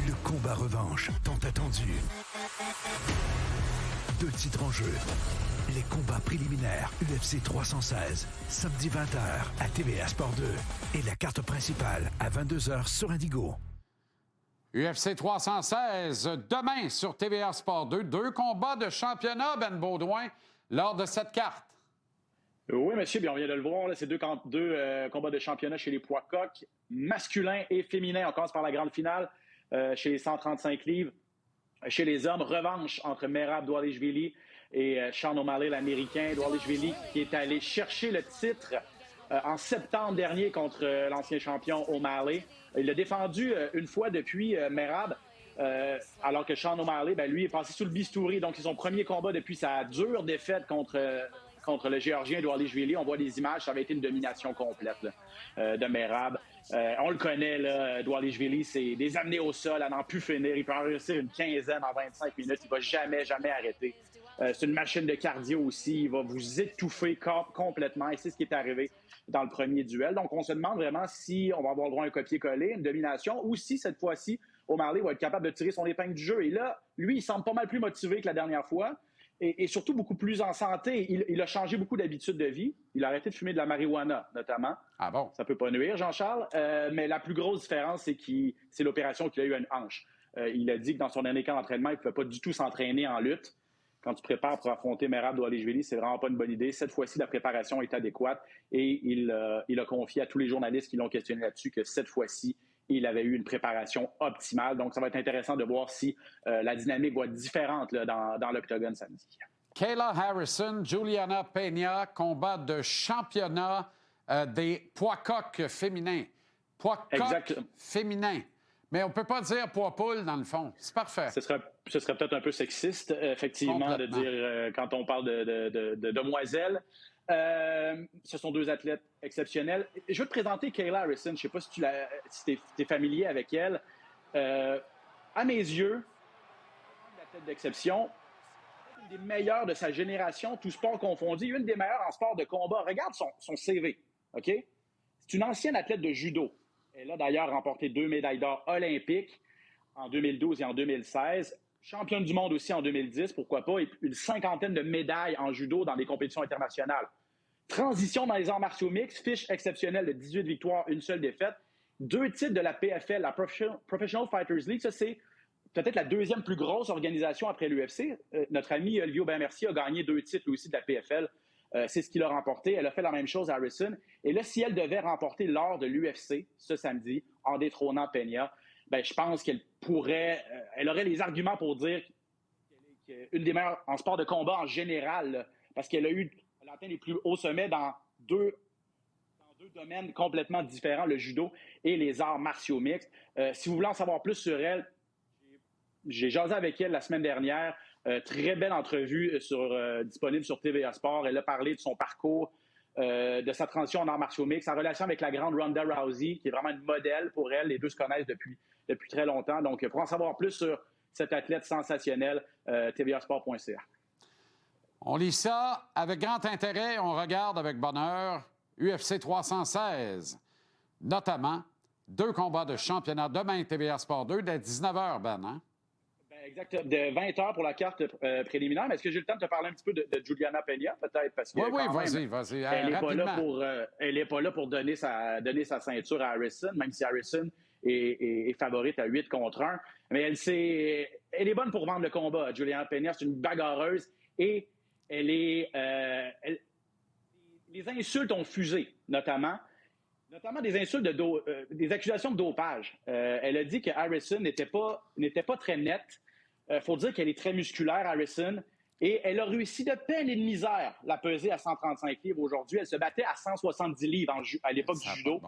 Le combat revanche, tant attendu. 2 titres en jeu. Les combats préliminaires UFC 316, samedi 20h à TVA Sport 2. Et la carte principale à 22h sur Indigo. UFC 316, demain sur TVA Sport 2. 2 combats de championnat, Ben Baudouin, lors de cette carte. Oui, monsieur, bien, on vient de le voir. Là, c'est deux combats de championnat chez les poids coqs, masculins et féminins. On commence par la grande finale chez les 135 livres. Chez les hommes, revanche entre Merab Dvalishvili et Sean O'Malley, l'Américain. Dvalishvili qui est allé chercher le titre en septembre dernier contre l'ancien champion O'Malley. Il l'a défendu une fois depuis Merab, alors que Sean O'Malley, lui, est passé sous le bistouri. Donc, c'est son premier combat depuis sa dure défaite contre le Géorgien Dvalishvili. On voit les images, ça avait été une domination complète là, de Merab. On le connaît, là, Dvalishvili, c'est des amenés au sol à n'en plus finir. Il peut en réussir une quinzaine en 25 minutes. Il va jamais arrêter. C'est une machine de cardio aussi. Il va vous étouffer complètement. Et c'est ce qui est arrivé dans le premier duel. Donc, on se demande vraiment si on va avoir le droit à un copier-coller, une domination, ou si, cette fois-ci, O'Malley va être capable de tirer son épingle du jeu. Et là, lui, il semble pas mal plus motivé que la dernière fois. Et surtout beaucoup plus en santé. Il a changé beaucoup d'habitudes de vie. Il a arrêté de fumer de la marijuana, notamment. Ah bon? Ça peut pas nuire, Jean-Charles. Mais la plus grosse différence, c'est l'opération qu'il a eu à une hanche. Il a dit que dans son dernier camp d'entraînement, il ne pouvait pas du tout s'entraîner en lutte. Quand tu prépares pour affronter Merab Dvalishvili, c'est vraiment pas une bonne idée. Cette fois-ci, la préparation est adéquate. Et il a confié à tous les journalistes qui l'ont questionné là-dessus que cette fois-ci, il avait eu une préparation optimale. Donc, ça va être intéressant de voir si la dynamique va être différente là, dans l'octogone samedi. Kayla Harrison, Juliana Peña, combat de championnat des poids coqs féminins. Poids coqs féminins. Mais on ne peut pas dire poids poule, dans le fond. C'est parfait. Ce serait peut-être un peu sexiste, effectivement, de dire quand on parle de demoiselles. Ce sont 2 athlètes exceptionnels. Je veux te présenter Kayla Harrison. Je ne sais pas si tu es familier avec elle. À mes yeux, une athlète d'exception, une des meilleures de sa génération, tout sport confondu, une des meilleures en sport de combat. Regarde son CV. OK? C'est une ancienne athlète de judo. Elle a d'ailleurs remporté 2 médailles d'or olympiques en 2012 et en 2016. Championne du monde aussi en 2010, pourquoi pas, et une 50aine de médailles en judo dans des compétitions internationales. Transition dans les arts martiaux mixtes, fiche exceptionnelle de 18 victoires, une seule défaite. 2 titres de la PFL, la Professional Fighters League. Ça, c'est peut-être la 2e plus grosse organisation après l'UFC. Notre ami Olivier Aubin-Mercier a gagné 2 titres aussi de la PFL. C'est ce qu'il a remporté. Elle a fait la même chose à Harrison. Et là, si elle devait remporter l'or de l'UFC ce samedi en détrônant Peña, je pense qu'elle elle aurait les arguments pour dire qu'elle est une des meilleures en sport de combat en général, là, parce qu'elle a atteint les plus hauts sommets dans deux domaines complètement différents, le judo et les arts martiaux mixtes. Si vous voulez en savoir plus sur elle, j'ai jasé avec elle la semaine dernière. Très belle entrevue disponible sur TVA Sport. Elle a parlé de son parcours, de sa transition en arts martiaux mixtes, sa relation avec la grande Ronda Rousey, qui est vraiment une modèle pour elle. Les deux se connaissent depuis très longtemps. Donc, pour en savoir plus sur cette athlète sensationnelle, tvasport.ca. On lit ça avec grand intérêt. On regarde avec bonheur UFC 316, notamment 2 combats de championnat demain TVA Sport 2 dès 19h, Ben, hein? Exact. De 20h pour la carte préliminaire. Mais est-ce que j'ai le temps de te parler un petit peu de Juliana Peña, peut-être? Parce que vas-y. Elle n'est pas là pour donner sa ceinture à Harrison, même si Harrison est favorite à 8 contre 1. Mais elle est bonne pour vendre le combat. Juliana Peña, c'est une bagarreuse et les insultes ont fusé, notamment des insultes des accusations de dopage. Elle a dit que Harrison n'était pas très nette. Faut dire qu'elle est très musculaire, Harrison, et elle a réussi de peine et de misère la peser à 135 livres aujourd'hui. Elle se battait à 170 livres à l'époque du judo.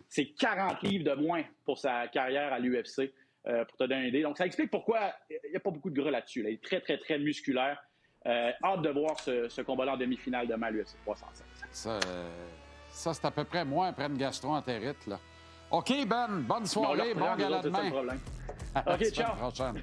C'est 40 livres de moins pour sa carrière à l'UFC, pour te donner une idée. Donc, ça explique pourquoi il n'y a pas beaucoup de gras là-dessus. Elle est très, très, très musculaire. Hâte de voir ce combat-là en demi-finale demain à l'UFC 316. Ça, c'est à peu près moi après une gastro-entérite, là. OK, Ben, bonne soirée, bon gala demain. OK, ciao. À la prochaine.